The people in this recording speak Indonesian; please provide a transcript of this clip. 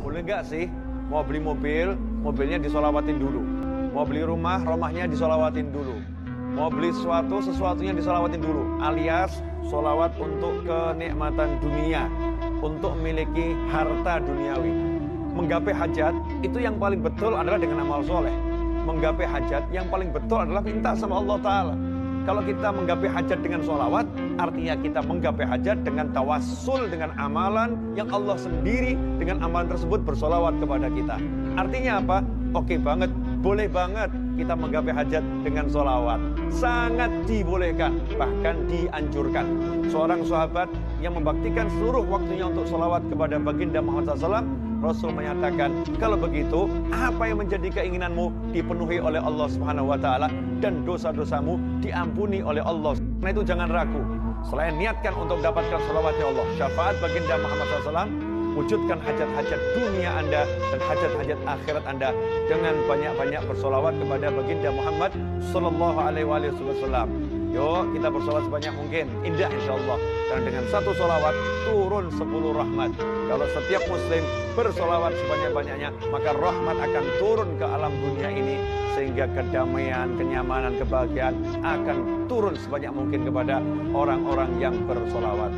Boleh nggak sih mau beli mobil, mobilnya disolawatin dulu. Mau beli rumah, rumahnya disolawatin dulu. Mau beli sesuatu, sesuatunya disolawatin dulu. Alias solawat untuk kenikmatan dunia, untuk memiliki harta duniawi. Menggapai hajat itu yang paling betul adalah dengan amal soleh. Menggapai hajat yang paling betul adalah minta sama Allah Ta'ala. Kalau kita menggapai hajat dengan sholawat, artinya kita menggapai hajat dengan tawassul, dengan amalan yang Allah sendiri dengan amalan tersebut bersolawat kepada kita. Artinya apa? Oke banget, boleh banget kita menggapai hajat dengan sholawat. Sangat dibolehkan, bahkan dianjurkan. Seorang sahabat yang membaktikan seluruh waktunya untuk sholawat kepada baginda Muhammad SAW, Rasul menyatakan, kalau begitu, apa yang menjadi keinginanmu dipenuhi oleh Allah Subhanahu wa Ta'ala dan dosa-dosamu diampuni oleh Allah. Karena itu jangan ragu. Selain niatkan untuk mendapatkan sholawatnya Allah, syafaat baginda Muhammad SAW, wujudkan hajat-hajat dunia Anda dan hajat-hajat akhirat Anda dengan banyak-banyak bersolawat kepada baginda Muhammad Sallallahu Alaihi Wasallam. Yuk kita bersolawat sebanyak mungkin. Indah insya Allah. Karena dengan satu solawat turun 10 rahmat. Kalau setiap muslim bersolawat sebanyak-banyaknya, maka rahmat akan turun ke alam dunia ini. Sehingga kedamaian, kenyamanan, kebahagiaan akan turun sebanyak mungkin kepada orang-orang yang bersolawat.